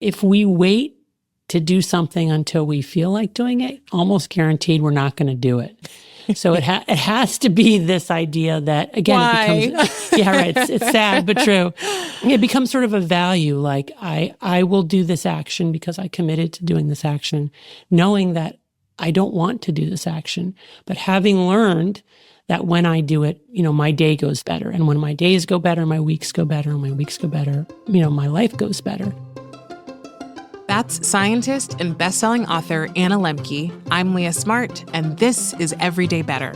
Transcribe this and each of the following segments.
If we wait to do something until we feel like doing it, almost guaranteed we're not going to do it. So it has to be this idea that, again, it becomes, yeah, right. It's sad, but true. It becomes sort of a value. Like I will do this action because I committed to doing this action, knowing that I don't want to do this action, but having learned that when I do it, my day goes better. And when my days go better, my weeks go better. And my weeks go better, my life goes better. That's scientist and bestselling author Anna Lembke. I'm Leah Smart, and this is Everyday Better.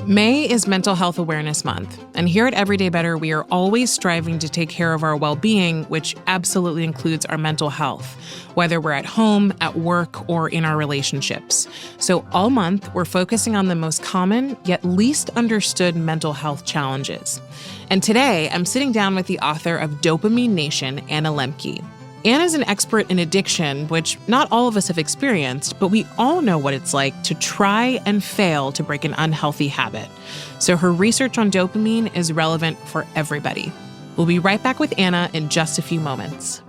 May is Mental Health Awareness Month, and here at Everyday Better, we are always striving to take care of our well-being, which absolutely includes our mental health, whether we're at home, at work, or in our relationships. So all month, we're focusing on the most common, yet least understood mental health challenges. And today, I'm sitting down with the author of Dopamine Nation, Anna Lembke. Anna's an expert in addiction, which not all of us have experienced, but we all know what it's like to try and fail to break an unhealthy habit. So her research on dopamine is relevant for everybody. We'll be right back with Anna in just a few moments.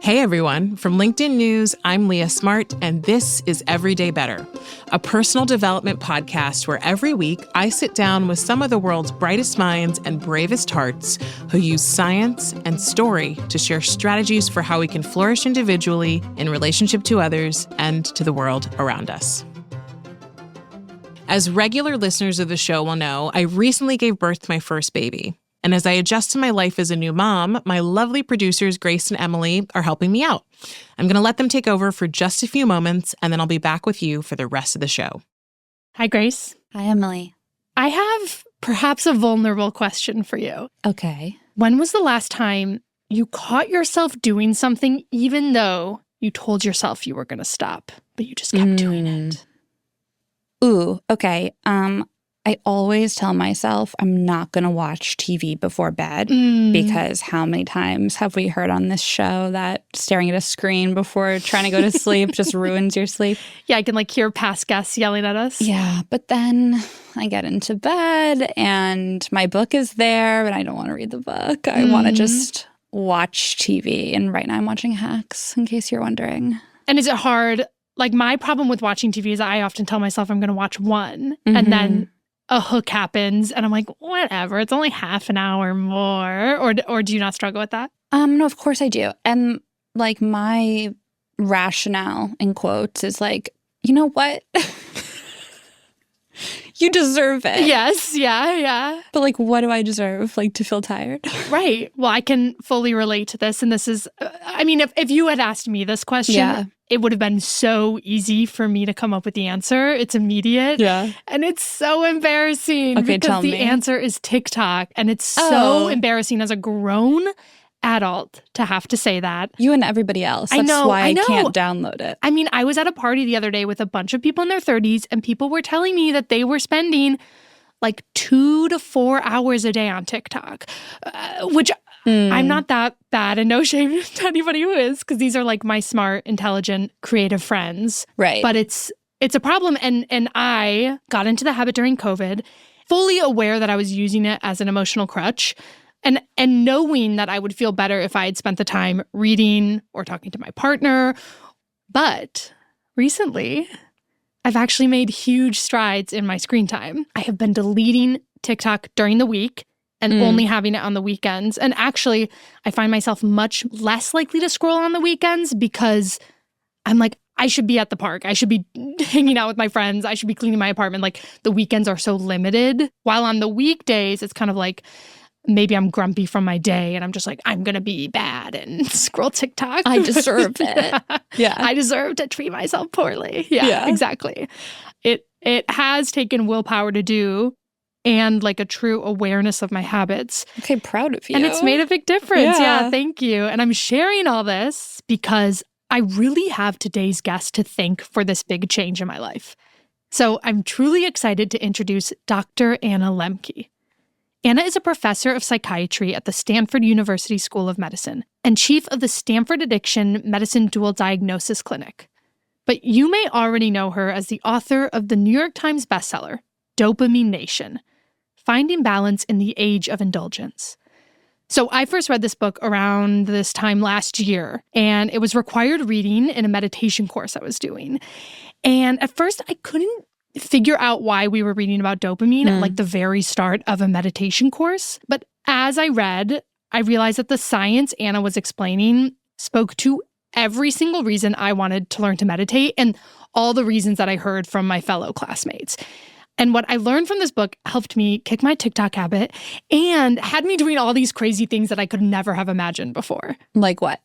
Hey everyone, from LinkedIn News, I'm Leah Smart, and this is Everyday Better, a personal development podcast where every week I sit down with some of the world's brightest minds and bravest hearts who use science and story to share strategies for how we can flourish individually in relationship to others and to the world around us. As regular listeners of the show will know, I recently gave birth to my first baby. And as I adjust to my life as a new mom, my lovely producers, Grace and Emily, are helping me out. I'm going to let them take over for just a few moments, and then I'll be back with you for the rest of the show. Hi, Grace. Hi, Emily. I have perhaps a vulnerable question for you. Okay. When was the last time you caught yourself doing something even though you told yourself you were going to stop, but you just kept doing it? Ooh, okay. I always tell myself I'm not going to watch TV before bed because how many times have we heard on this show that staring at a screen before trying to go to sleep just ruins your sleep? Yeah, I can hear past guests yelling at us. Yeah, but then I get into bed and my book is there, but I don't want to read the book. I want to just watch TV. And right now I'm watching Hacks, in case you're wondering. And is it hard? My problem with watching TV is I often tell myself I'm going to watch one and then a hook happens and I'm like, whatever, it's only half an hour more. Or do you not struggle with that? No, of course I do. And my rationale in quotes is you know what? You deserve it. Yes, yeah. But what do I deserve? To feel tired? Right. Well, I can fully relate to this. And this is, if you had asked me this question, it would have been so easy for me to come up with the answer. It's immediate. Yeah. And it's so embarrassing because the answer is TikTok. And it's so embarrassing as a grown adult to have to say that. You and everybody else. That's why I can't download it. I was at a party the other day with a bunch of people in their 30s, and people were telling me that they were spending 2 to 4 hours a day on TikTok, which I'm not that bad, and no shame to anybody who is, because these are my smart, intelligent, creative friends. Right. But it's a problem, and I got into the habit during COVID, fully aware that I was using it as an emotional crutch. And knowing that I would feel better if I had spent the time reading or talking to my partner. But recently, I've actually made huge strides in my screen time. I have been deleting TikTok during the week and only having it on the weekends. And actually, I find myself much less likely to scroll on the weekends because I'm I should be at the park. I should be hanging out with my friends. I should be cleaning my apartment. The weekends are so limited. While on the weekdays, it's kind of maybe I'm grumpy from my day and I'm just I'm going to be bad and scroll TikTok. I deserve it. Yeah. I deserve to treat myself poorly. Yeah, exactly. It has taken willpower to do and a true awareness of my habits. Okay, proud of you. And it's made a big difference. Yeah, thank you. And I'm sharing all this because I really have today's guest to thank for this big change in my life. So I'm truly excited to introduce Dr. Anna Lembke. Anna is a professor of psychiatry at the Stanford University School of Medicine and chief of the Stanford Addiction Medicine Dual Diagnosis Clinic. But you may already know her as the author of the New York Times bestseller, Dopamine Nation: Finding Balance in the Age of Indulgence. So I first read this book around this time last year, and it was required reading in a meditation course I was doing. And at first, I couldn't figure out why we were reading about dopamine at like the very start of a meditation course. But as I read, I realized that the science Anna was explaining spoke to every single reason I wanted to learn to meditate and all the reasons that I heard from my fellow classmates. And what I learned from this book helped me kick my TikTok habit and had me doing all these crazy things that I could never have imagined before. Like what?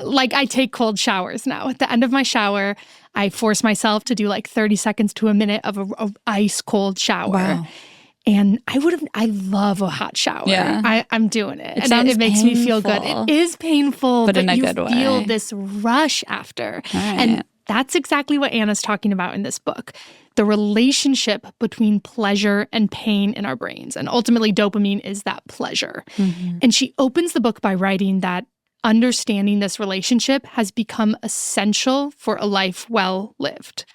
Like I take cold showers now. At the end of my shower, I force myself to do like 30 seconds to a minute of a ice cold shower. Wow. And I love a hot shower. Yeah. I'm doing it. Sounds it makes me feel good. painful. It is painful, But in a you good way. feel this rush after. All right. And that's exactly what Anna's talking about in this book. The relationship between pleasure and pain in our brains. And ultimately, dopamine is that pleasure. And she opens the book by writing that understanding this relationship has become essential for a life well lived.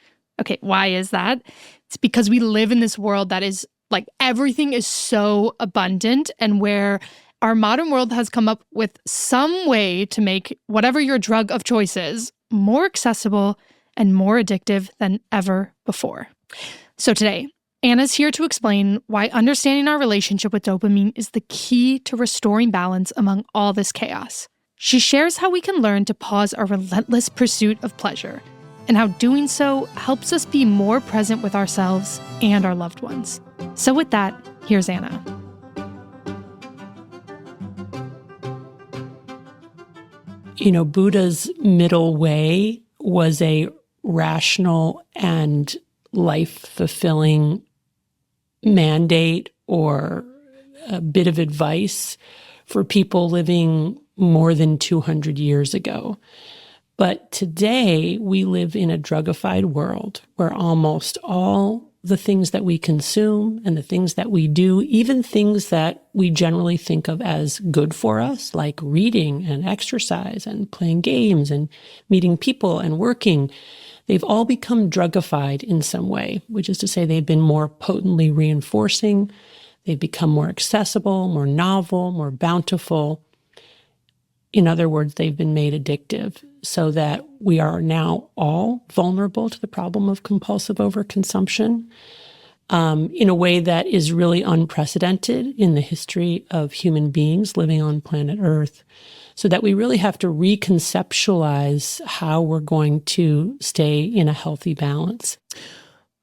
Okay, why is that? It's because we live in this world that is like everything is so abundant, and where our modern world has come up with some way to make whatever your drug of choice is more accessible and more addictive than ever before. So today, Anna's here to explain why understanding our relationship with dopamine is the key to restoring balance among all this chaos. She shares how we can learn to pause our relentless pursuit of pleasure, and how doing so helps us be more present with ourselves and our loved ones. So with that, here's Anna. You know, Buddha's middle way was a rational and life-fulfilling mandate or a bit of advice for people living more than 200 years ago. But today, we live in a drugified world where almost all the things that we consume and the things that we do, even things that we generally think of as good for us, like reading and exercise and playing games and meeting people and working, they've all become drugified in some way, which is to say they've been more potently reinforcing, they've become more accessible, more novel, more bountiful. In other words, they've been made addictive, so that we are now all vulnerable to the problem of compulsive overconsumption in a way that is really unprecedented in the history of human beings living on planet Earth, so that we really have to reconceptualize how we're going to stay in a healthy balance.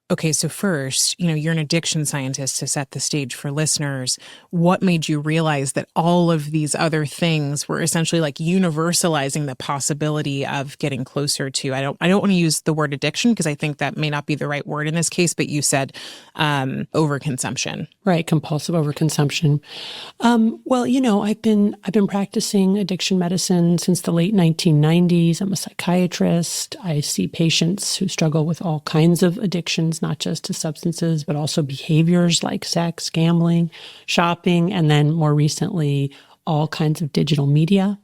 Okay, so first, you're an addiction scientist, to set the stage for listeners. What made you realize that all of these other things were essentially like universalizing the possibility of getting closer to, I don't want to use the word addiction because I think that may not be the right word in this case, but you said overconsumption. Right, compulsive overconsumption. Well, I've been practicing addiction medicine since the late 1990s. I'm a psychiatrist. I see patients who struggle with all kinds of addictions, not just to substances, but also behaviors like sex, gambling, shopping, and then more recently, all kinds of digital media.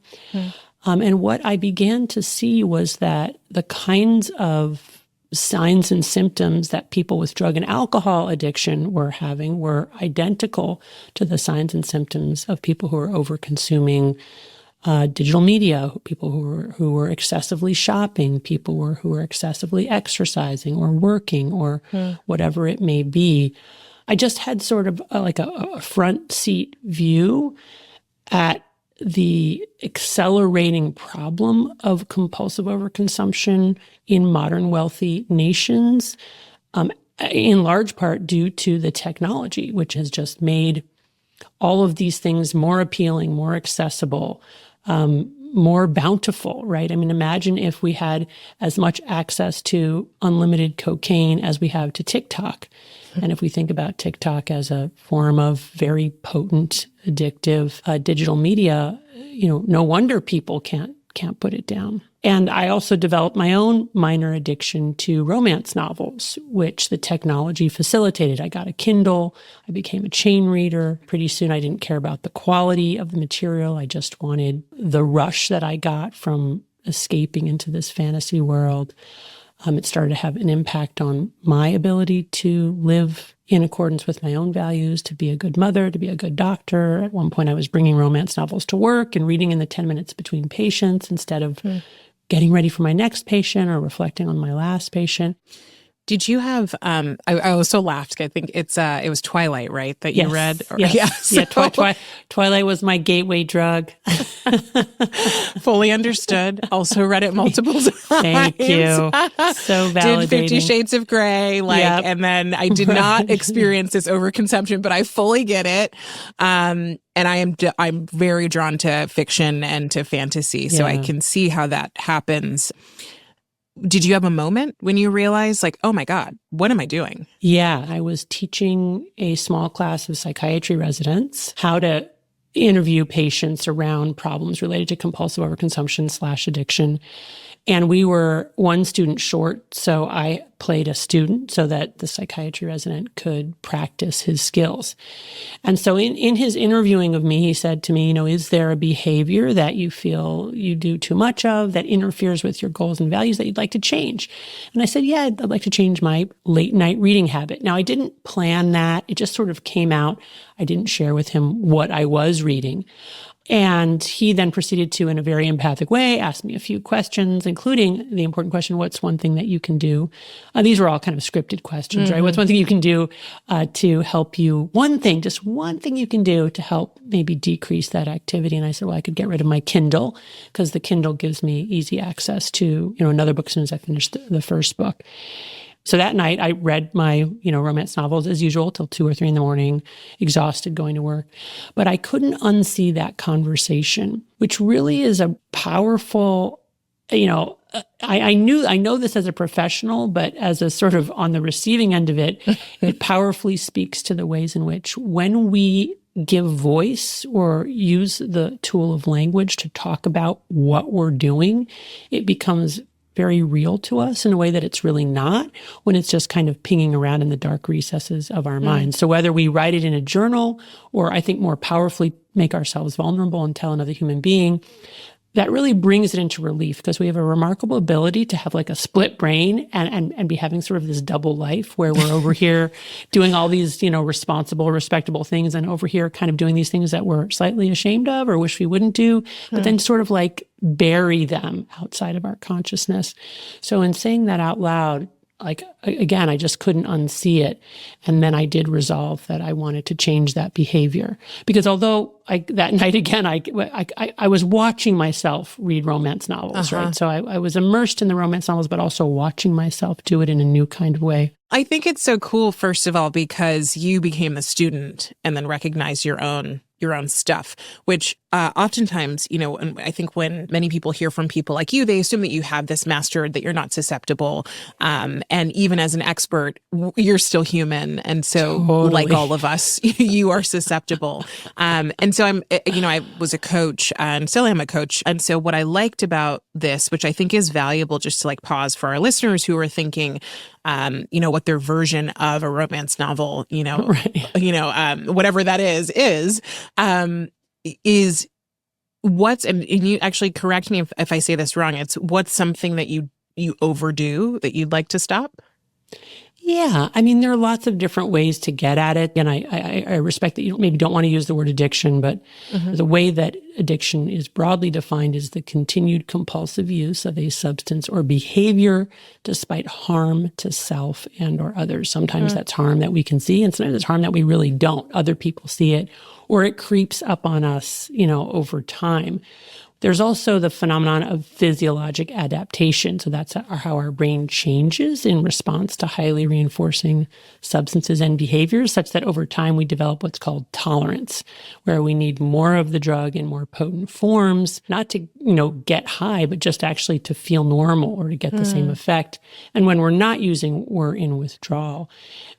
And what I began to see was that the kinds of signs and symptoms that people with drug and alcohol addiction were having were identical to the signs and symptoms of people who are over-consuming digital media, people who were excessively shopping, people who were excessively exercising or working or whatever it may be. I just had sort of a front seat view at the accelerating problem of compulsive overconsumption in modern wealthy nations, in large part due to the technology, which has just made all of these things more appealing, more accessible, more bountiful, right? I mean, imagine if we had as much access to unlimited cocaine as we have to TikTok. And if we think about TikTok as a form of very potent, addictive digital media, no wonder people can't put it down. And I also developed my own minor addiction to romance novels, which the technology facilitated. I got a Kindle. I became a chain reader. Pretty soon I didn't care about the quality of the material. I just wanted the rush that I got from escaping into this fantasy world. It started to have an impact on my ability to live in accordance with my own values, to be a good mother, to be a good doctor. At one point, I was bringing romance novels to work and reading in the 10 minutes between patients instead of getting ready for my next patient or reflecting on my last patient. Did you have, I also laughed. I think it was Twilight, right? That you read? Yes. Twilight was my gateway drug. Fully understood. Also read it multiple times. Thank you. So validating. Did 50 Shades of Grey, and then I did not experience this overconsumption, but I fully get it. And I'm very drawn to fiction and to fantasy, so I can see how that happens. Did you have a moment when you realized, like, oh my God, what am I doing? Yeah, I was teaching a small class of psychiatry residents how to interview patients around problems related to compulsive overconsumption / addiction. And we were one student short, so I played a student so that the psychiatry resident could practice his skills. And so in his interviewing of me, he said to me, is there a behavior that you feel you do too much of that interferes with your goals and values that you'd like to change? And I said, yeah, I'd like to change my late night reading habit. Now, I didn't plan that. It just sort of came out. I didn't share with him what I was reading. And he then proceeded to, in a very empathic way, ask me a few questions, including the important question, what's one thing that you can do? These were all kind of scripted questions, right? What's one thing you can do to help you? Just one thing you can do to help maybe decrease that activity. And I said, well, I could get rid of my Kindle because the Kindle gives me easy access to, another book as soon as I finish the first book. So that night I read my, romance novels as usual till 2 or 3 in the morning, exhausted going to work. But I couldn't unsee that conversation, which really is a powerful, I know this as a professional, but as a sort of on the receiving end of it, it powerfully speaks to the ways in which when we give voice or use the tool of language to talk about what we're doing, it becomes very real to us in a way that it's really not when it's just kind of pinging around in the dark recesses of our minds. So whether we write it in a journal or I think more powerfully make ourselves vulnerable and tell another human being, that really brings it into relief because we have a remarkable ability to have like a split brain and be having sort of this double life where we're over here doing all these, responsible, respectable things and over here kind of doing these things that we're slightly ashamed of or wish we wouldn't do, but then sort of like bury them outside of our consciousness. So in saying that out loud, like, again, I just couldn't unsee it. And then I did resolve that I wanted to change that behavior. Because although that night, again, I was watching myself read romance novels, right? So I was immersed in the romance novels, but also watching myself do it in a new kind of way. I think it's so cool, first of all, because you became a student and then recognized your own stuff, which oftentimes, and I think when many people hear from people like you, they assume that you have this mastered, that you're not susceptible. And even as an expert, you're still human. And so like all of us, you are susceptible. And so I was a coach and still am a coach. And so what I liked about this, which I think is valuable just to like pause for our listeners who are thinking, what their version of a romance novel, whatever that is what's, and you actually correct me if I say this wrong, it's what's something that you overdo that you'd like to stop? Yeah. I mean, there are lots of different ways to get at it. And I respect that you maybe don't want to use the word addiction, but the way that addiction is broadly defined is the continued compulsive use of a substance or behavior despite harm to self and or others. Sometimes that's harm that we can see, and sometimes it's harm that we really don't. Other people see it, or it creeps up on us, over time. There's also the phenomenon of physiologic adaptation. So that's how our brain changes in response to highly reinforcing substances and behaviors, such that over time we develop what's called tolerance, where we need more of the drug in more potent forms, not to, get high, but just actually to feel normal or to get the same effect. And when we're not using, we're in withdrawal.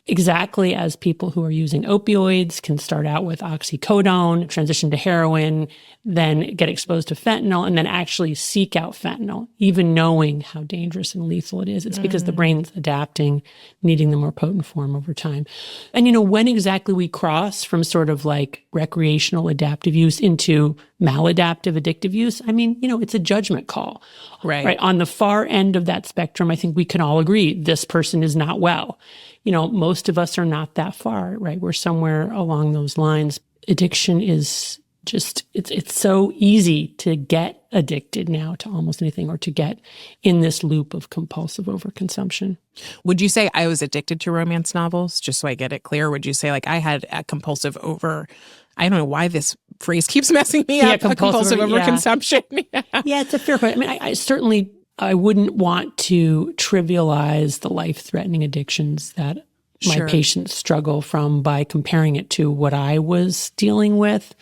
Exactly as people who are using opioids can start out with oxycodone, transition to heroin, then get exposed to fentanyl and then actually seek out fentanyl, even knowing how dangerous and lethal it is. It's because the brain's adapting, needing the more potent form over time. And, when exactly we cross from sort of like recreational adaptive use into maladaptive addictive use, it's a judgment call. Right. On the far end of that spectrum, I think we can all agree this person is not well. Most of us are not that far, right? We're somewhere along those lines. Addiction is just, it's so easy to get addicted now to almost anything, or to get in this loop of compulsive overconsumption. Would you say I was addicted to romance novels, just so I get it clear? Would you say like I had a compulsive I don't know why this phrase keeps messing me up. Compulsive overconsumption. Yeah, it's a fair question. I wouldn't want to trivialize the life-threatening addictions that my patients struggle from by comparing it to what I was dealing with.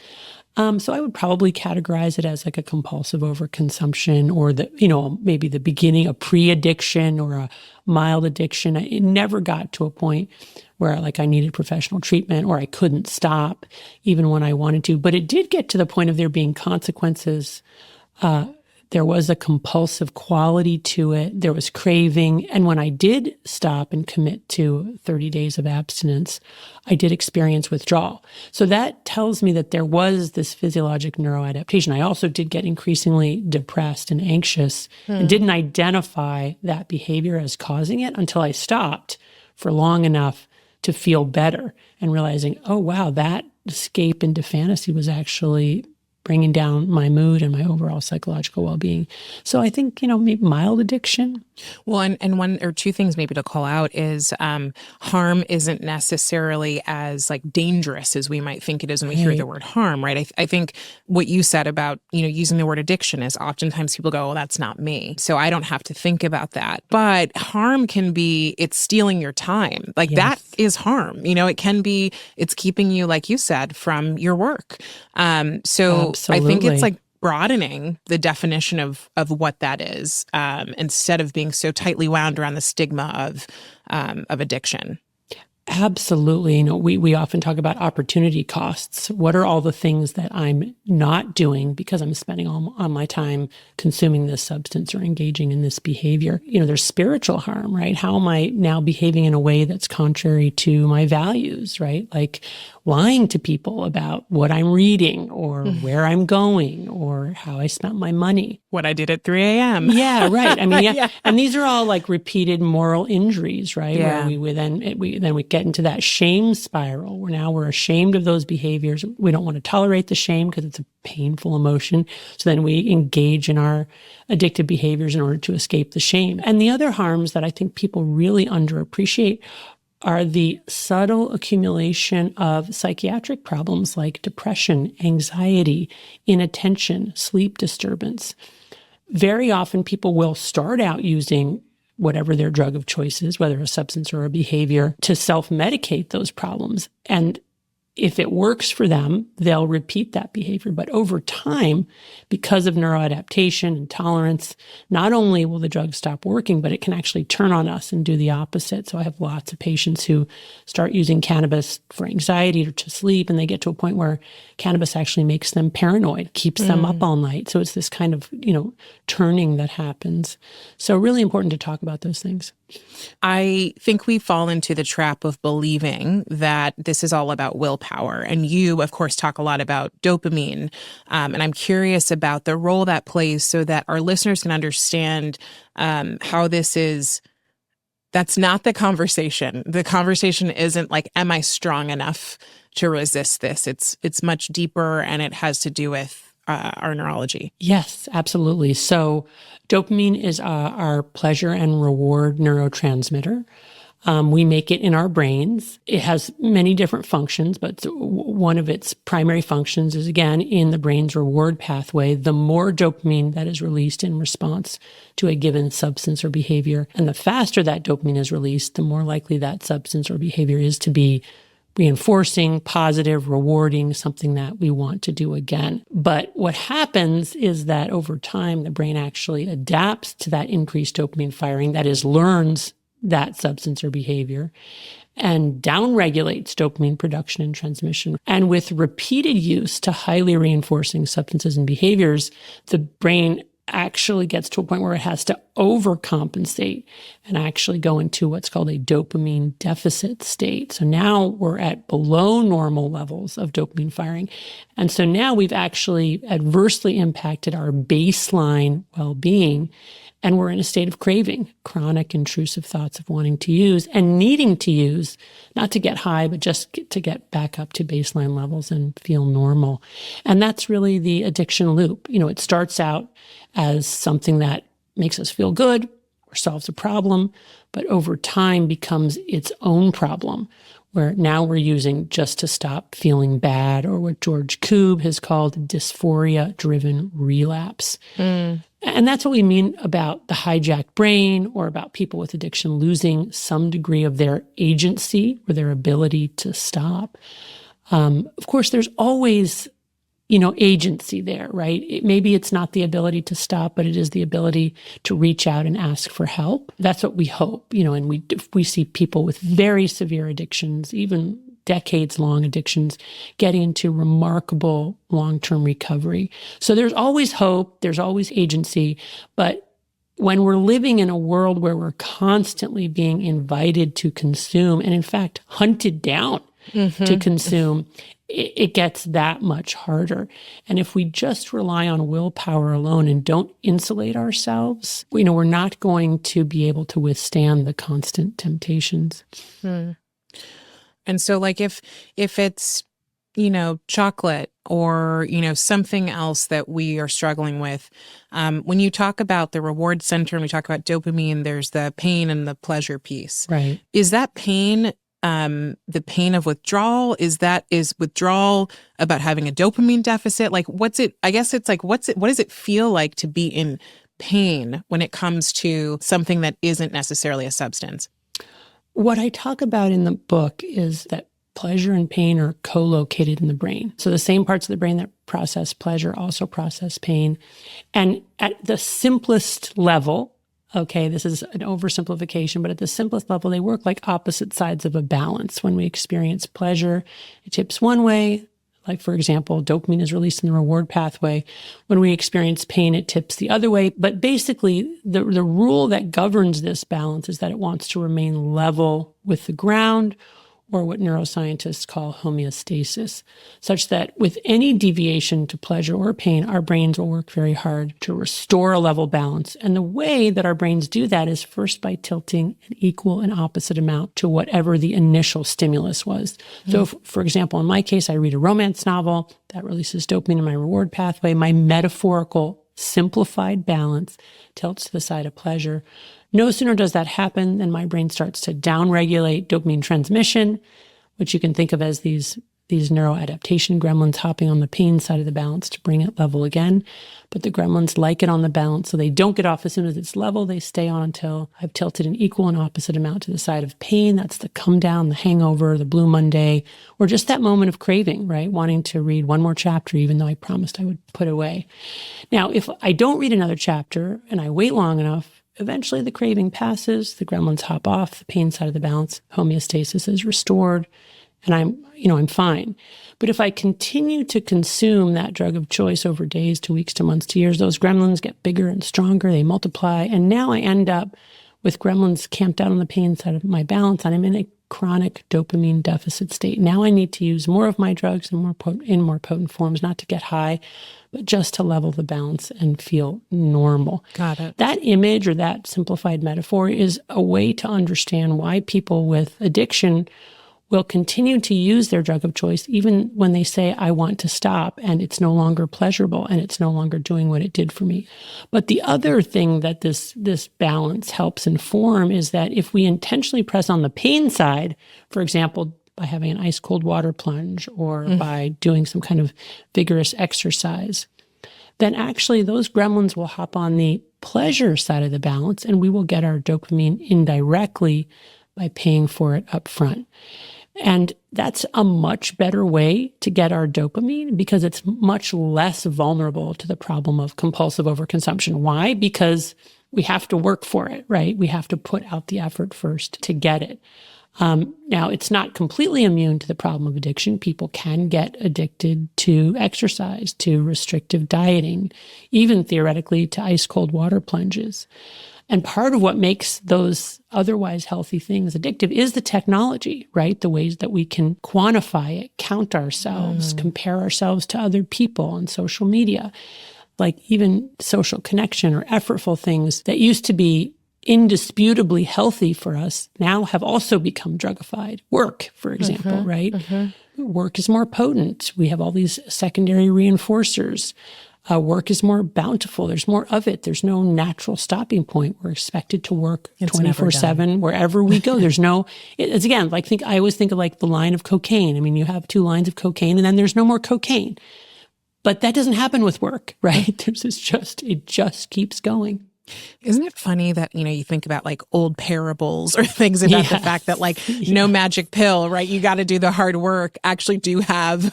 So I would probably categorize it as like a compulsive overconsumption, or maybe the beginning, a pre-addiction or a mild addiction. It never got to a point where like I needed professional treatment or I couldn't stop even when I wanted to. But it did get to the point of there being consequences. There was a compulsive quality to it. There was craving. And when I did stop and commit to 30 days of abstinence, I did experience withdrawal. So that tells me that there was this physiologic neuroadaptation. I also did get increasingly depressed and anxious and didn't identify that behavior as causing it until I stopped for long enough to feel better and realizing, oh, wow, that escape into fantasy was actually bringing down my mood and my overall psychological well-being. So I think, maybe mild addiction. Well, and one or two things maybe to call out is harm isn't necessarily as like dangerous as we might think it is when we hear the word harm, right? I think what you said about, using the word addiction is oftentimes people go, well, that's not me. So I don't have to think about that. But harm can be, it's stealing your time. Like that is harm. It can be, it's keeping you, like you said, from your work. So Absolutely. I think it's like broadening the definition of what that is, instead of being so tightly wound around the stigma of addiction. Absolutely. We often talk about opportunity costs. What are all the things that I'm not doing because I'm spending all my time consuming this substance or engaging in this behavior? There's spiritual harm, right? How am I now behaving in a way that's contrary to my values, right? Like lying to people about what I'm reading or where I'm going or how I spent my money. What I did at 3 a.m. Yeah, right. And these are all like repeated moral injuries, right? Yeah. Where we get into that shame spiral where now we're ashamed of those behaviors. We don't want to tolerate the shame because it's a painful emotion. So then we engage in our addictive behaviors in order to escape the shame. And the other harms that I think people really underappreciate are the subtle accumulation of psychiatric problems like depression, anxiety, inattention, sleep disturbance. Very often people will start out using whatever their drug of choice is, whether a substance or a behavior, to self-medicate those problems. And if it works for them, they'll repeat that behavior. But over time, because of neuroadaptation and tolerance, not only will the drug stop working, but it can actually turn on us and do the opposite. So I have lots of patients who start using cannabis for anxiety or to sleep, and they get to a point where cannabis actually makes them paranoid, keeps them up all night. So it's this kind of, turning that happens. So really important to talk about those things. I think we fall into the trap of believing that this is all about willpower. And you, of course, talk a lot about dopamine. And I'm curious about the role that plays so that our listeners can understand how this is. That's not the conversation. The conversation isn't like, am I strong enough to resist this? It's much deeper, and it has to do with our neurology. Yes, absolutely. So dopamine is our pleasure and reward neurotransmitter. We make it in our brains. It has many different functions, but one of its primary functions is, again, in the brain's reward pathway. The more dopamine that is released in response to a given substance or behavior, and the faster that dopamine is released, the more likely that substance or behavior is to be reinforcing, positive, rewarding, something that we want to do again. But what happens is that over time, the brain actually adapts to that increased dopamine firing, that is, learns that substance or behavior. and downregulates dopamine production and transmission. And with repeated use to highly reinforcing substances and behaviors, the brain actually gets to a point where it has to overcompensate and actually go into what's called a dopamine deficit state. So now we're at below normal levels of dopamine firing. And so now we've actually adversely impacted our baseline well-being. And we're in a state of craving, chronic intrusive thoughts of wanting to use and needing to use, not to get high, but just to get back up to baseline levels and feel normal. And that's really the addiction loop. It starts out as something that makes us feel good or solves a problem, but over time becomes its own problem, where now we're using just to stop feeling bad, or what George Koob has called dysphoria-driven relapse. And that's what we mean about the hijacked brain, or about people with addiction losing some degree of their agency or their ability to stop. Of course, there's always, agency there, right? Maybe it's not the ability to stop, but it is the ability to reach out and ask for help. That's what we hope, and we see people with very severe addictions, even decades-long addictions, getting into remarkable long-term recovery. So there's always hope, there's always agency, but when we're living in a world where we're constantly being invited to consume, and in fact, hunted down to consume, it gets that much harder. And if we just rely on willpower alone and don't insulate ourselves, we're not going to be able to withstand the constant temptations. And so like if it's, chocolate or, something else that we are struggling with, when you talk about the reward center and we talk about dopamine, there's the pain and the pleasure piece. Right. Is that pain the pain of withdrawal? Is withdrawal about having a dopamine deficit? Like what does it feel like to be in pain when it comes to something that isn't necessarily a substance? What I talk about in the book is that pleasure and pain are co-located in the brain. So the same parts of the brain that process pleasure also process pain. And at the simplest level, okay, this is an oversimplification, but at the simplest level, they work like opposite sides of a balance. When we experience pleasure, it tips one way. Like, for example, dopamine is released in the reward pathway. When we experience pain, it tips the other way. But basically, the rule that governs this balance is that it wants to remain level with the ground, or what neuroscientists call homeostasis, such that with any deviation to pleasure or pain, our brains will work very hard to restore a level balance. And the way that our brains do that is first by tilting an equal and opposite amount to whatever the initial stimulus was. So, for example, in my case, I read a romance novel that releases dopamine in my reward pathway. My metaphorical, simplified balance tilts to the side of pleasure. No sooner does that happen than my brain starts to downregulate dopamine transmission, which you can think of as these neuroadaptation gremlins hopping on the pain side of the balance to bring it level again. But the gremlins like it on the balance, so they don't get off as soon as it's level. They stay on until I've tilted an equal and opposite amount to the side of pain. That's the come down, the hangover, the blue Monday, or just that moment of craving, right? Wanting to read one more chapter, even though I promised I would put away. Now, if I don't read another chapter and I wait long enough, eventually the craving passes, the gremlins hop off, the pain side of the balance, homeostasis is restored, and I'm fine. But if I continue to consume that drug of choice over days to weeks to months to years, those gremlins get bigger and stronger, they multiply, and now I end up with gremlins camped out on the pain side of my balance, and I'm in a chronic dopamine deficit state. Now I need to use more of my drugs in more potent forms, not to get high, but just to level the balance and feel normal. Got it. That image or that simplified metaphor is a way to understand why people with addiction will continue to use their drug of choice even when they say, I want to stop, and it's no longer pleasurable and it's no longer doing what it did for me. But the other thing that this balance helps inform is that if we intentionally press on the pain side, for example, by having an ice cold water plunge or by doing some kind of vigorous exercise, then actually those gremlins will hop on the pleasure side of the balance, and we will get our dopamine indirectly by paying for it up front. And that's a much better way to get our dopamine because it's much less vulnerable to the problem of compulsive overconsumption. Why? Because we have to work for it, right? We have to put out the effort first to get it. Now, it's not completely immune to the problem of addiction. People can get addicted to exercise, to restrictive dieting, even theoretically to ice cold water plunges. And part of what makes those otherwise healthy things addictive is the technology, right? The ways that we can quantify it, count ourselves, compare ourselves to other people on social media. Like even social connection or effortful things that used to be indisputably healthy for us now have also become drugified. Work, for example, right? Work is more potent. We have all these secondary reinforcers. Work is more bountiful. There's more of it. There's no natural stopping point. We're expected to work 24/7 wherever we go. There's no, it's again, like I always think of like the line of cocaine. I mean, you have 2 lines of cocaine and then there's no more cocaine. But that doesn't happen with work, right? It just keeps going. Isn't it funny that, you think about like old parables or things about the fact that like no magic pill, right? You got to do the hard work, actually do have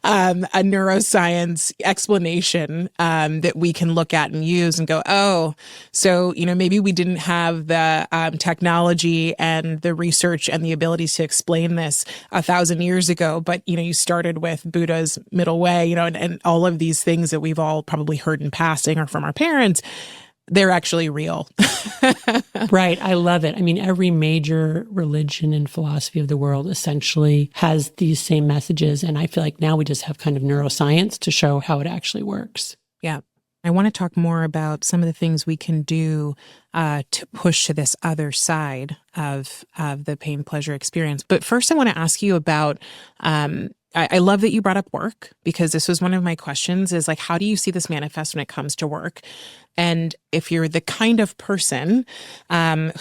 a neuroscience explanation that we can look at and use and go, oh, so, maybe we didn't have the technology and the research and the abilities to explain this 1,000 years ago. But, you started with Buddha's middle way, and all of these things that we've all probably heard in passing or from our parents. They're actually real. Right. I love it. I mean, every major religion and philosophy of the world essentially has these same messages. And I feel like now we just have kind of neuroscience to show how it actually works. Yeah. I want to talk more about some of the things we can do to push to this other side of the pain-pleasure experience. But first, I want to ask you about I love that you brought up work, because this was one of my questions is like, how do you see this manifest when it comes to work? And if you're the kind of person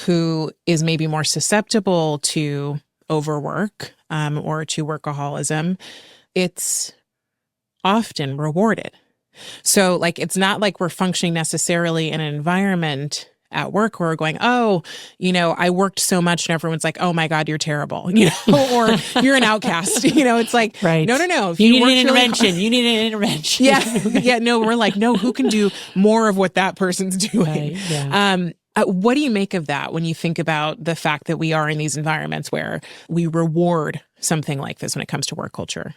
who is maybe more susceptible to overwork or to workaholism, it's often rewarded. So like, it's not like we're functioning necessarily in an environment at work where we're going, oh, I worked so much and everyone's like, oh my God, you're terrible, or you're an outcast. It's like, right. No. If you need an intervention. You need an intervention. Yeah. No, we're like, no, who can do more of what that person's doing? Right, yeah. What do you make of that when you think about the fact that we are in these environments where we reward something like this when it comes to work culture?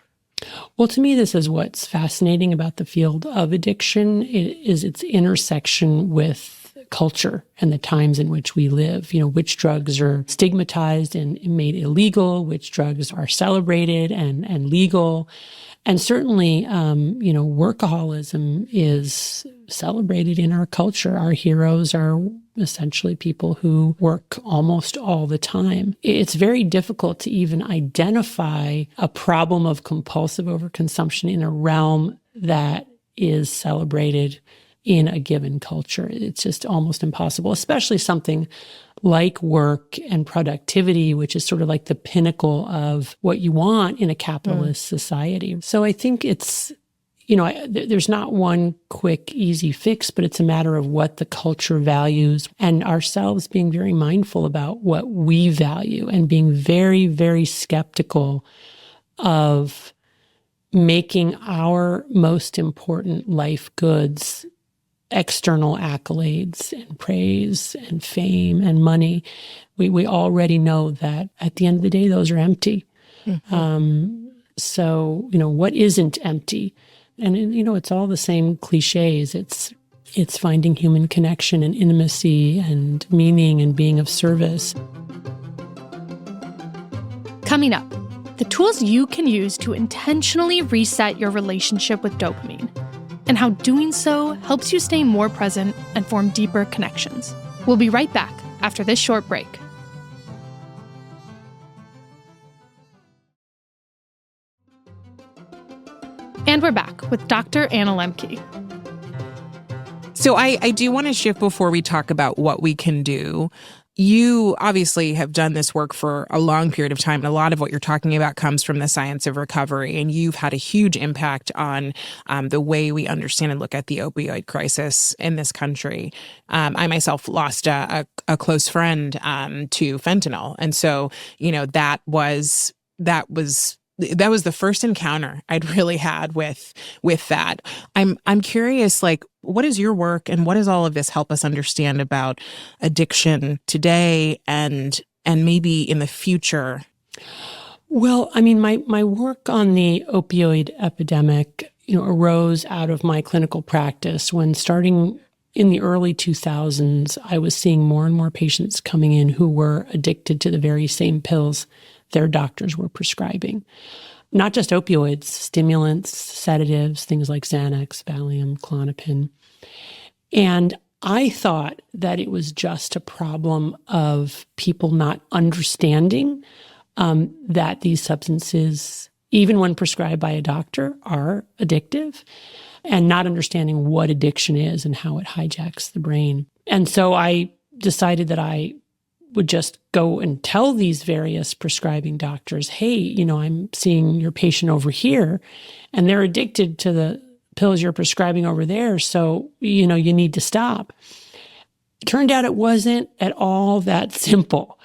Well, to me, this is what's fascinating about the field of addiction is its intersection with culture and the times in which we live. Which drugs are stigmatized and made illegal, which drugs are celebrated and legal. And certainly, workaholism is celebrated in our culture. Our heroes are essentially people who work almost all the time. It's very difficult to even identify a problem of compulsive overconsumption in a realm that is celebrated in a given culture. It's just almost impossible, especially something like work and productivity, which is sort of like the pinnacle of what you want in a capitalist society. So I think it's, there's not one quick, easy fix, but it's a matter of what the culture values and ourselves being very mindful about what we value and being very, very skeptical of making our most important life goods external accolades and praise and fame and money. We already know that at the end of the day, those are empty. So, what isn't empty? And, it's all the same cliches. It's finding human connection and intimacy and meaning and being of service. Coming up, the tools you can use to intentionally reset your relationship with dopamine, and how doing so helps you stay more present and form deeper connections. We'll be right back after this short break. And we're back with Dr. Anna Lembke. So I do want to shift before we talk about what we can do. You obviously have done this work for a long period of time, and a lot of what you're talking about comes from the science of recovery, and you've had a huge impact on the way we understand and look at the opioid crisis in this country. I myself lost a close friend to fentanyl, and so that was the first encounter I'd really had with that. I'm curious, like, what is your work and what does all of this help us understand about addiction today and and maybe in the future? Well, I mean, my work on the opioid epidemic, arose out of my clinical practice when starting in the early 2000s, I was seeing more and more patients coming in who were addicted to the very same pills their doctors were prescribing. Not just opioids, stimulants, sedatives, things like Xanax, Valium, Klonopin. And I thought that it was just a problem of people not understanding that these substances, even when prescribed by a doctor, are addictive, and not understanding what addiction is and how it hijacks the brain. And so I decided that I would just go and tell these various prescribing doctors, hey, I'm seeing your patient over here, and they're addicted to the pills you're prescribing over there, so, you need to stop. It turned out it wasn't at all that simple.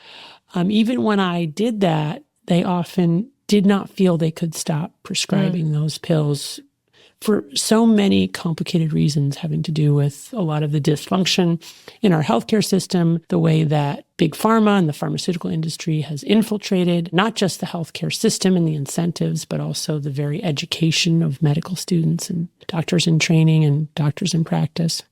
Even when I did that, they often did not feel they could stop prescribing those pills for so many complicated reasons having to do with a lot of the dysfunction in our healthcare system, the way that big pharma and the pharmaceutical industry has infiltrated not just the healthcare system and the incentives, but also the very education of medical students and doctors in training and doctors in practice.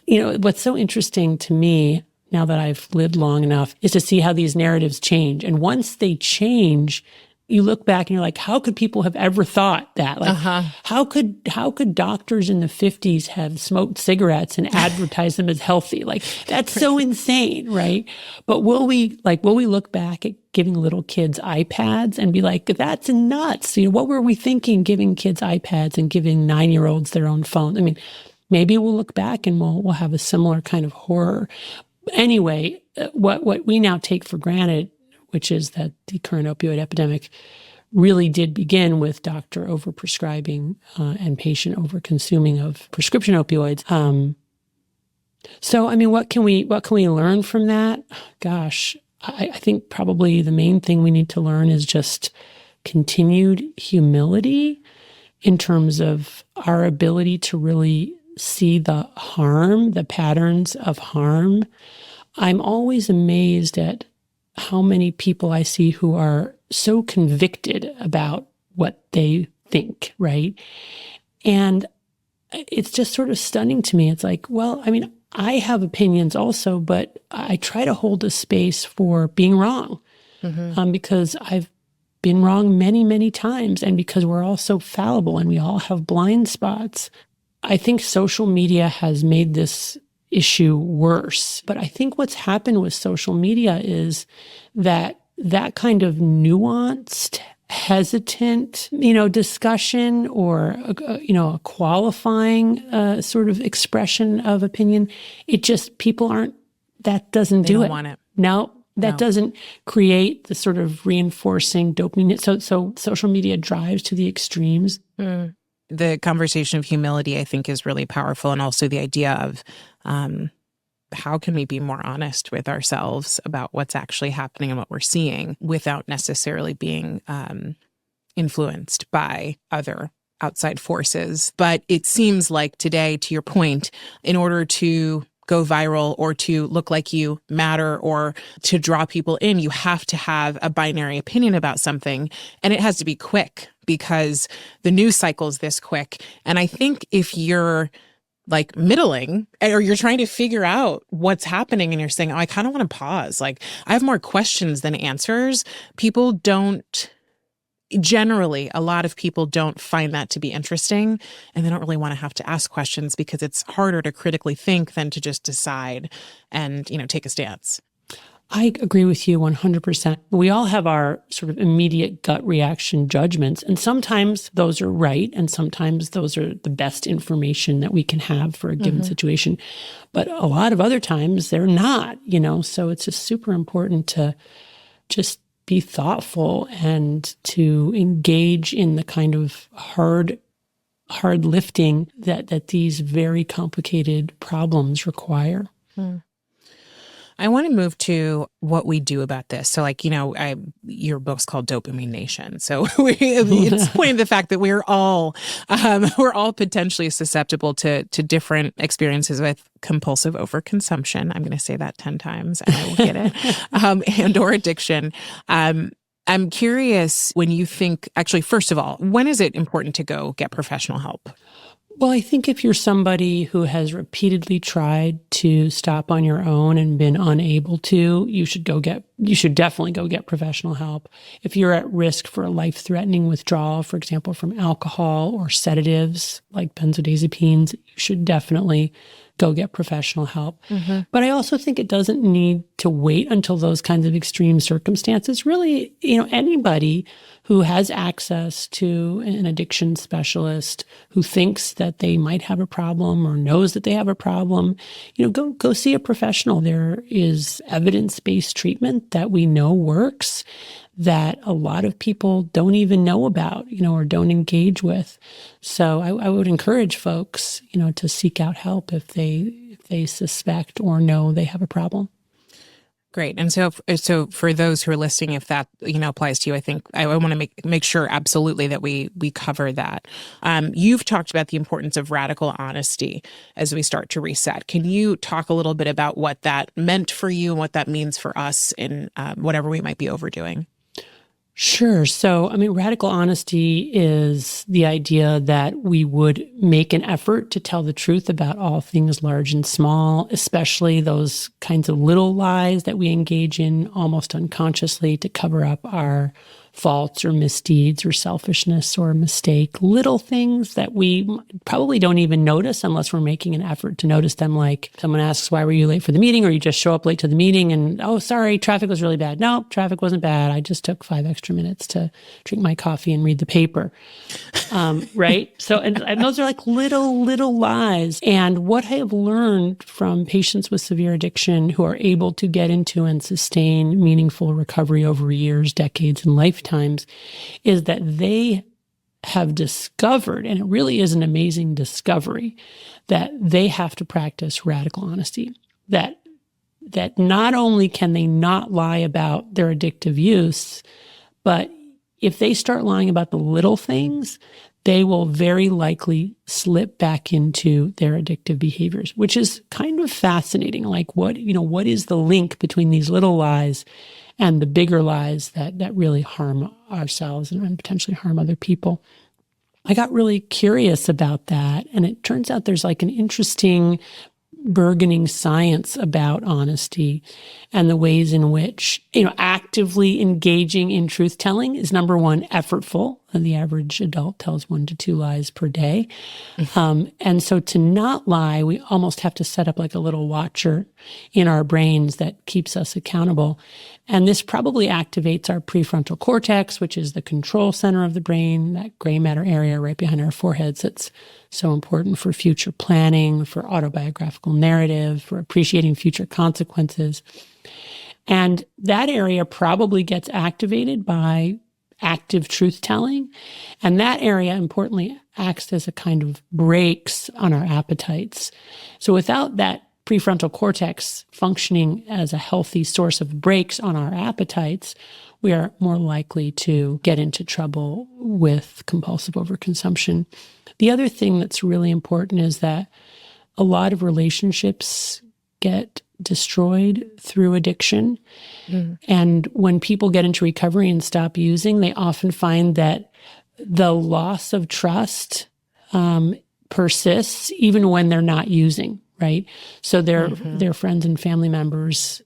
What's so interesting to me now that I've lived long enough is to see how these narratives change. And once they change, you look back and you're like, how could people have ever thought that? Like, how could doctors in the 50s have smoked cigarettes and advertised them as healthy? Like, that's so insane, right? But will we look back at giving little kids iPads and be like, that's nuts? What were we thinking giving kids iPads and giving 9-year-olds their own phones? I mean, maybe we'll look back and we'll have a similar kind of horror. Anyway, what we now take for granted, which is that the current opioid epidemic really did begin with doctor overprescribing and patient overconsuming of prescription opioids. So, I mean, what can we learn from that? Gosh, I think probably the main thing we need to learn is just continued humility in terms of our ability to really see the harm, the patterns of harm. I'm always amazed at how many people I see who are so convicted about what they think, right? And it's just sort of stunning to me. It's like, well, I mean, I have opinions also, but I try to hold a space for being wrong because I've been wrong many, many times, and because we're all so fallible and we all have blind spots. I think social media has made this issue worse. But I think what's happened with social media is that kind of nuanced, hesitant, discussion or, a qualifying sort of expression of opinion, that doesn't do it. They don't want it. No, that doesn't create the sort of reinforcing dopamine. So social media drives to the extremes. The conversation of humility, I think, is really powerful. And also the idea of how can we be more honest with ourselves about what's actually happening and what we're seeing without necessarily being influenced by other outside forces. But it seems like today, to your point, in order to go viral or to look like you matter or to draw people in, you have to have a binary opinion about something. And it has to be quick because the news cycle is this quick. And I think if you're like middling or you're trying to figure out what's happening and you're saying, oh, I kind of want to pause. Like I have more questions than answers. Generally, a lot of people don't find that to be interesting, and they don't really want to have to ask questions because it's harder to critically think than to just decide and, take a stance. I agree with you 100%. We all have our sort of immediate gut reaction judgments, and sometimes those are right, and sometimes those are the best information that we can have for a given situation. But a lot of other times they're not, so it's just super important to just be thoughtful and to engage in the kind of hard lifting that these very complicated problems require. I want to move to what we do about this. So like, your book's called Dopamine Nation. So it's pointing to the fact that we're all potentially susceptible to different experiences with compulsive overconsumption. I'm going to say that 10 times and I will get it. And or addiction. I'm curious when you think, actually, first of all, when is it important to go get professional help? Well, I think if you're somebody who has repeatedly tried to stop on your own and been unable to, you should definitely go get professional help. If you're at risk for a life-threatening withdrawal, for example, from alcohol or sedatives like benzodiazepines, you should definitely go get professional help. Mm-hmm. But I also think it doesn't need to wait until those kinds of extreme circumstances. Really, anybody who has access to an addiction specialist who thinks that they might have a problem or knows that they have a problem, go see a professional. There is evidence-based treatment that we know works that a lot of people don't even know about, or don't engage with. So I would encourage folks, to seek out help if they suspect or know they have a problem. Great. And so for those who are listening, if that, applies to you, I think I want to make sure absolutely that we cover that. You've talked about the importance of radical honesty as we start to reset. Can you talk a little bit about what that meant for you and what that means for us in whatever we might be overdoing? Sure. So, radical honesty is the idea that we would make an effort to tell the truth about all things large and small, especially those kinds of little lies that we engage in almost unconsciously to cover up our faults or misdeeds or selfishness or mistake, little things that we probably don't even notice unless we're making an effort to notice them. Like someone asks, why were you late for the meeting? Or you just show up late to the meeting and, oh, sorry, traffic was really bad. No, traffic wasn't bad. I just took 5 extra minutes to drink my coffee and read the paper. Right? So, and those are like little lies. And what I have learned from patients with severe addiction who are able to get into and sustain meaningful recovery over years, decades, and lifetimes is that they have discovered, and it really is an amazing discovery, that they have to practice radical honesty. That not only can they not lie about their addictive use, but if they start lying about the little things, they will very likely slip back into their addictive behaviors, which is kind of fascinating. Like what is the link between these little lies and the bigger lies that really harm ourselves and potentially harm other people? I got really curious about that. And it turns out there's like an interesting burgeoning science about honesty and the ways in which, actively engaging in truth-telling is, number one, effortful. And the average adult tells 1 to 2 lies per day. And so to not lie, we almost have to set up like a little watcher in our brains that keeps us accountable. And this probably activates our prefrontal cortex, which is the control center of the brain, that gray matter area right behind our foreheads that's so important for future planning, for autobiographical narrative, for appreciating future consequences. And that area probably gets activated by active truth-telling. And that area, importantly, acts as a kind of brakes on our appetites. So without that prefrontal cortex functioning as a healthy source of brakes on our appetites, we are more likely to get into trouble with compulsive overconsumption. The other thing that's really important is that a lot of relationships get destroyed through addiction. And when people get into recovery and stop using, they often find that the loss of trust persists even when they're not using, right? So their friends and family members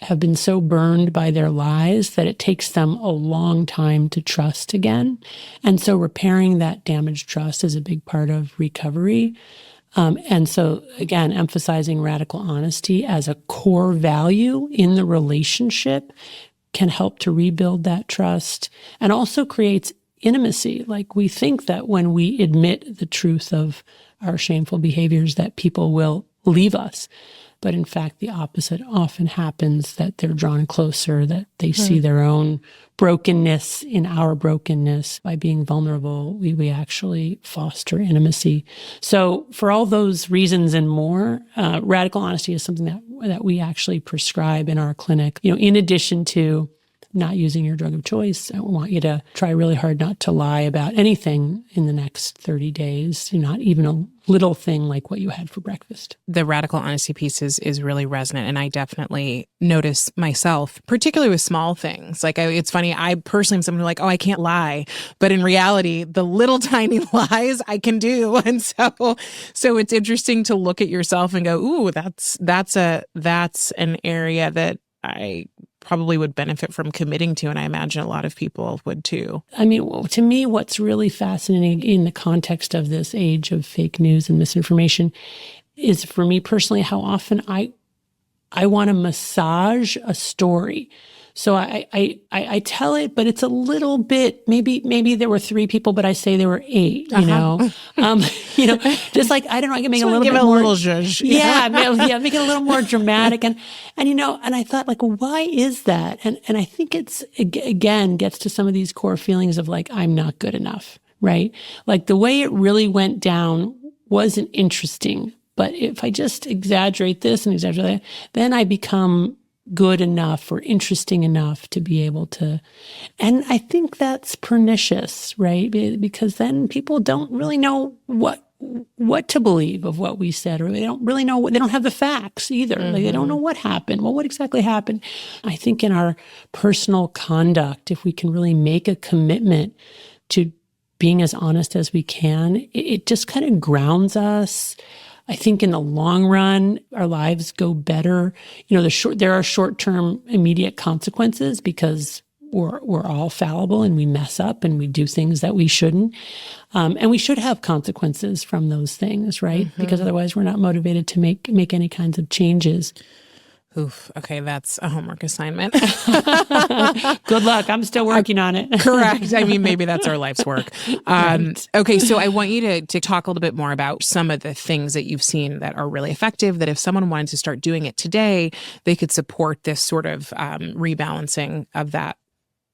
have been so burned by their lies that it takes them a long time to trust again. And so repairing that damaged trust is a big part of recovery. And so, again, emphasizing radical honesty as a core value in the relationship can help to rebuild that trust and also creates intimacy. Like we think that when we admit the truth of our shameful behaviors that people will leave us. But in fact, the opposite often happens, that they're drawn closer, that they see their own brokenness in our brokenness. By being vulnerable, we actually foster intimacy. So for all those reasons and more, radical honesty is something that we actually prescribe in our clinic. In addition to not using your drug of choice, I want you to try really hard not to lie about anything in the next 30 days, not even a little thing like what you had for breakfast. The radical honesty piece is really resonant. And I definitely notice myself, particularly with small things. Like, it's funny, I personally am someone who I can't lie. But in reality, the little tiny lies I can do. And so it's interesting to look at yourself and go, ooh, that's an area that I probably would benefit from committing to. And I imagine a lot of people would too. I mean, to me, what's really fascinating in the context of this age of fake news and misinformation is, for me personally, how often I want to massage a story. So I tell it, but it's a little bit, maybe there were 3 people, but I say there were 8, just like, I don't know, I can make it a little bit more. Give it a little zhuzh. Yeah, make it a little more dramatic. And I thought, why is that? And I think it's, again, gets to some of these core feelings of I'm not good enough, right? Like, the way it really went down wasn't interesting, but if I just exaggerate this and exaggerate that, then I become good enough or interesting enough to be able to. And I think that's pernicious, right? Because then people don't really know what to believe of what we said, or they don't really know, they don't have the facts either. They don't know what happened. Well, what exactly happened? I think in our personal conduct, if we can really make a commitment to being as honest as we can, it just kind of grounds us. I think in the long run, our lives go better. There are short-term immediate consequences because we're all fallible and we mess up and we do things that we shouldn't. And we should have consequences from those things, right? Because otherwise we're not motivated to make any kinds of changes. Oof. Okay, that's a homework assignment. Good luck. I'm still working on it. Correct. I mean, maybe that's our life's work. Right. Okay, so I want you to talk a little bit more about some of the things that you've seen that are really effective, that if someone wanted to start doing it today, they could support this sort of rebalancing of that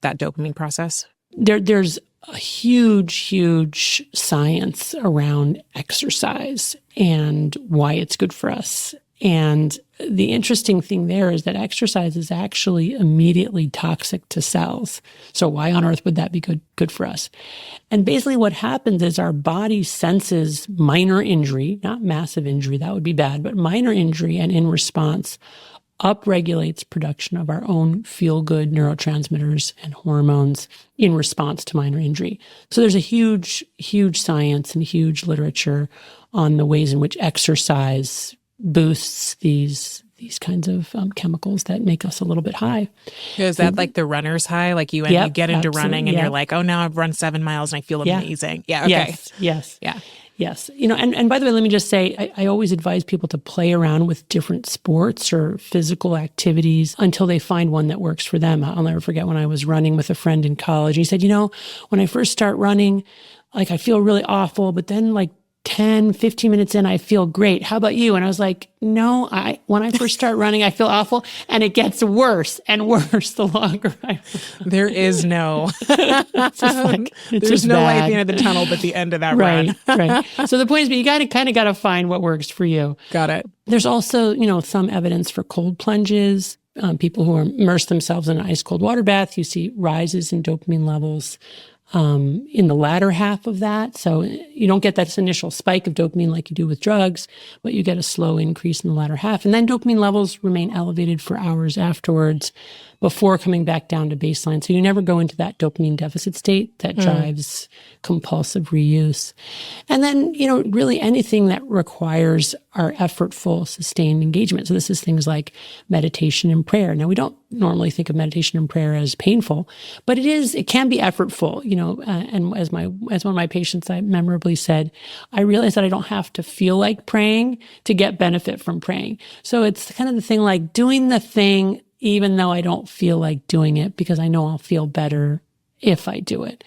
dopamine process. There's a huge science around exercise and why it's good for us. And the interesting thing there is that exercise is actually immediately toxic to cells. So why on earth would that be good for us? And basically what happens is our body senses minor injury, not massive injury, that would be bad, but minor injury, and in response, upregulates production of our own feel-good neurotransmitters and hormones in response to minor injury. So there's a huge science and huge literature on the ways in which exercise boosts these kinds of chemicals that make us a little bit high. Is that like the runner's high? Like you get into running and you're like, oh, now I've run 7 miles and I feel amazing. Yeah. Okay. Yes. Yeah. Yes. And by the way, let me just say, I always advise people to play around with different sports or physical activities until they find one that works for them. I'll never forget when I was running with a friend in college. He said, when I first start running, I feel really awful, but then 10, 15 minutes in, I feel great. How about you? And I was like, no, when I first start running, I feel awful. And it gets worse and worse the longer I run. There is no, there's no light at the end of the tunnel, but the end of that run. Right. So the point is, you got to find what works for you. Got it. There's also, some evidence for cold plunges. People who immerse themselves in an ice cold water bath, you see rises in dopamine levels in the latter half of that. So you don't get that initial spike of dopamine like you do with drugs, but you get a slow increase in the latter half. And then dopamine levels remain elevated for hours afterwards before coming back down to baseline. So you never go into that dopamine deficit state that drives compulsive reuse. And then, really anything that requires our effortful, sustained engagement. So this is things like meditation and prayer. Now, we don't normally think of meditation and prayer as painful, but it can be effortful, and as one of my patients I memorably said, I realized that I don't have to feel like praying to get benefit from praying. So it's kind of the thing like doing the thing even though I don't feel like doing it, because I know I'll feel better if I do it.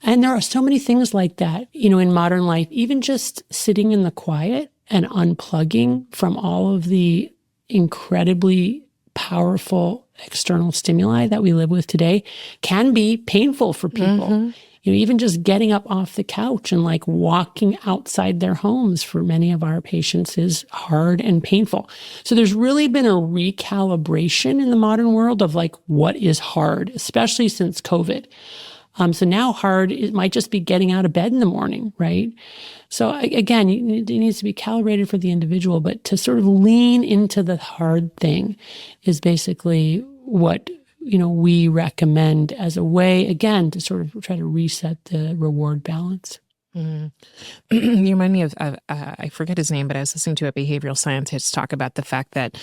And there are so many things like that, in modern life, even just sitting in the quiet and unplugging from all of the incredibly powerful external stimuli that we live with today can be painful for people. Even just getting up off the couch and like walking outside their homes for many of our patients is hard and painful. So there's really been a recalibration in the modern world of like what is hard, especially since COVID. So now hard, it might just be getting out of bed in the morning, right? So again, it needs to be calibrated for the individual, but to sort of lean into the hard thing is basically what we recommend as a way, again, to sort of try to reset the reward balance. You remind me of I forget his name, but I was listening to a behavioral scientist talk about the fact that,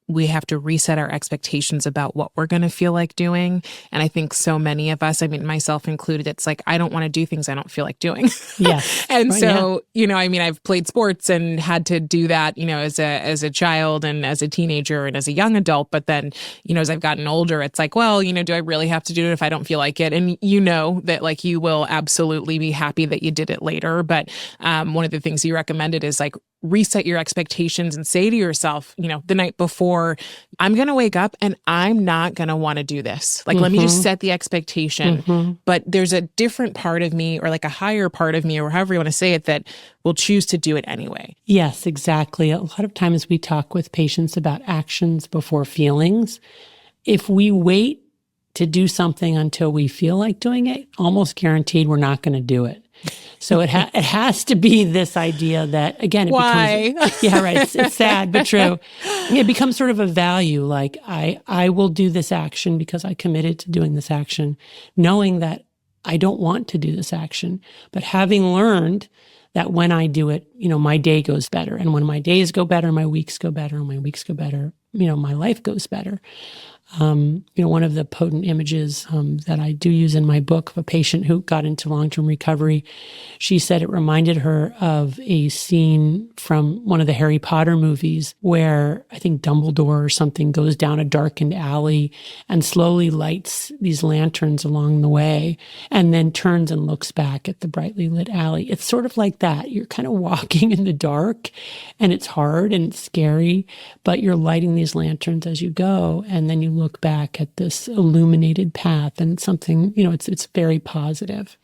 we have to reset our expectations about what we're going to feel like doing. And I think so many of us, I mean, myself included, it's like, I don't want to do things I don't feel like doing. Yes. And right, so, I've played sports and had to do that, as a child and as a teenager and as a young adult. But then, as I've gotten older, it's like, well, do I really have to do it if I don't feel like it? And that like you will absolutely be happy that you did it later. But one of the things you recommended is like reset your expectations and say to yourself, the night before, I'm going to wake up and I'm not going to want to do this. Like, let me just set the expectation. But there's a different part of me or like a higher part of me or however you want to say it that will choose to do it anyway. Yes, exactly. A lot of times we talk with patients about actions before feelings. If we wait to do something until we feel like doing it, almost guaranteed we're not going to do it. So it has to be this idea that, again, it becomes, yeah, right. It's sad, but true. It becomes sort of a value. Like I will do this action because I committed to doing this action, knowing that I don't want to do this action, but having learned that when I do it, my day goes better. And when my days go better, my weeks go better. And my weeks go better, my life goes better. One of the potent images that I do use in my book of a patient who got into long-term recovery, she said it reminded her of a scene from one of the Harry Potter movies where I think Dumbledore or something goes down a darkened alley and slowly lights these lanterns along the way and then turns and looks back at the brightly lit alley. It's sort of like that. You're kind of walking in the dark and it's hard and it's scary, but you're lighting these lanterns as you go, and then you look back at this illuminated path and something, it's very positive.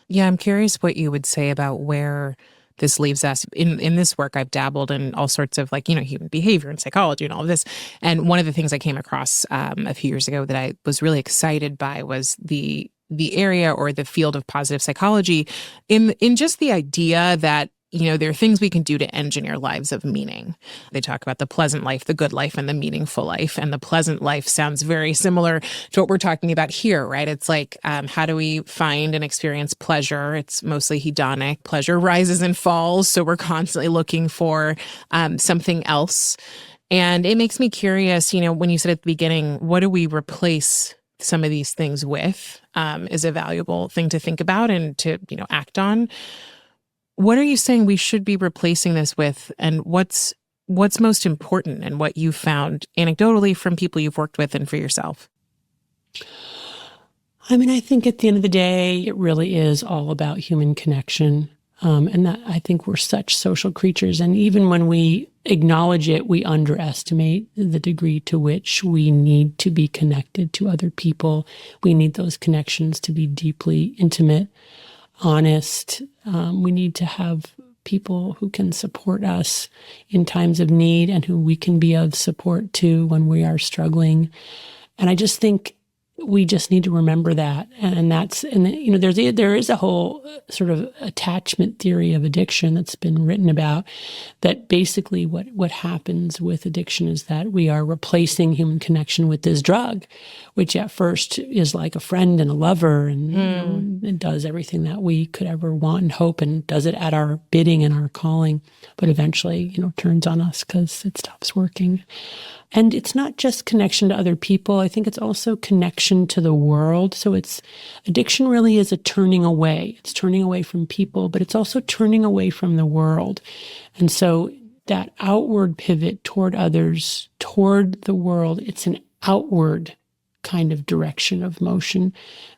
Yeah, I'm curious what you would say about where this leaves us. In this work, I've dabbled in all sorts of human behavior and psychology and all of this. And one of the things I came across a few years ago that I was really excited by was the area or the field of positive psychology in just the idea that there are things we can do to engineer lives of meaning. They talk about the pleasant life, the good life, and the meaningful life. And the pleasant life sounds very similar to what we're talking about here, right? It's like, how do we find and experience pleasure? It's mostly hedonic. Pleasure rises and falls. So we're constantly looking for something else. And it makes me curious, when you said at the beginning, what do we replace some of these things with is a valuable thing to think about and to, act on. What are you saying we should be replacing this with, and what's most important and what you found anecdotally from people you've worked with and for yourself? I mean, I think at the end of the day, it really is all about human connection. And that I think we're such social creatures. And even when we acknowledge it, we underestimate the degree to which we need to be connected to other people. We need those connections to be deeply intimate, honest. We need to have people who can support us in times of need and who we can be of support to when we are struggling. And I just think we just need to remember that. And there is a whole sort of attachment theory of addiction that's been written about, that basically what happens with addiction is that we are replacing human connection with this drug, which at first is like a friend and a lover, and it does everything that we could ever want and hope, and does it at our bidding and our calling, but eventually, turns on us because it stops working. And it's not just connection to other people. I think it's also connection to the world. So addiction really is a turning away. It's turning away from people, but it's also turning away from the world. And so that outward pivot toward others, toward the world, it's an outward kind of direction of motion,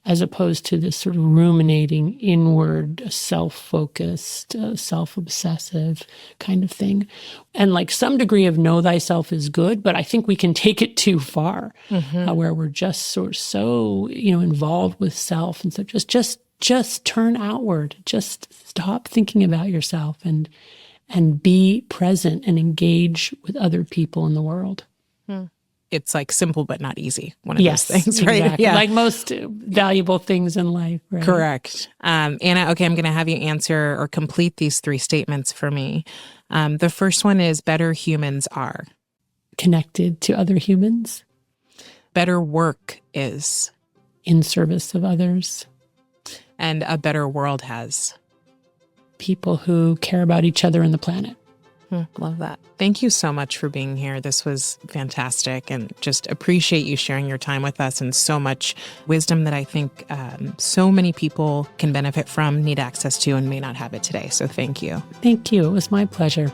as opposed to this sort of ruminating inward, self-focused, self-obsessive kind of thing. And like some degree of know thyself is good, but I think we can take it too far, where we're just sort of so, involved with self. And so just turn outward, just stop thinking about yourself and be present and engage with other people in the world. It's like simple but not easy. One of those things, right? Exactly. Yeah. Like most valuable things in life, right? Correct. Anna, okay, I'm going to have you answer or complete these 3 statements for me. The first one is better humans are. Connected to other humans. Better work is. In service of others. And a better world has. People who care about each other and the planet. Love that. Thank you so much for being here. This was fantastic, and just appreciate you sharing your time with us and so much wisdom that I think so many people can benefit from, need access to, and may not have it today. So thank you. Thank you. It was my pleasure.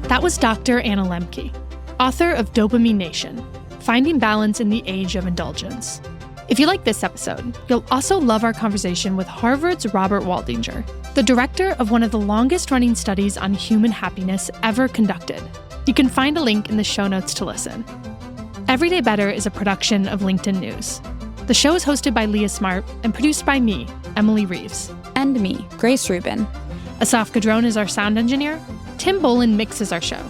That was Dr. Anna Lembke, author of Dopamine Nation, Finding Balance in the Age of Indulgence. If you like this episode, you'll also love our conversation with Harvard's Robert Waldinger, the director of one of the longest-running studies on human happiness ever conducted. You can find a link in the show notes to listen. Everyday Better is a production of LinkedIn News. The show is hosted by Leah Smart and produced by me, Emily Reeves. And me, Grace Rubin. Asaf Gadron is our sound engineer. Tim Bolin mixes our show.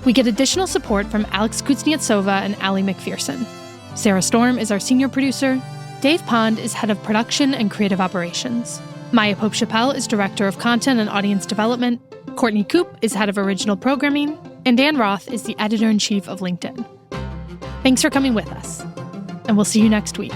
We get additional support from Alex Kuznetsova and Allie McPherson. Sarah Storm is our senior producer. Dave Pond is head of production and creative operations. Maya Pope-Chappelle is director of content and audience development. Courtney Koop is head of original programming. And Dan Roth is the editor-in-chief of LinkedIn. Thanks for coming with us. And we'll see you next week.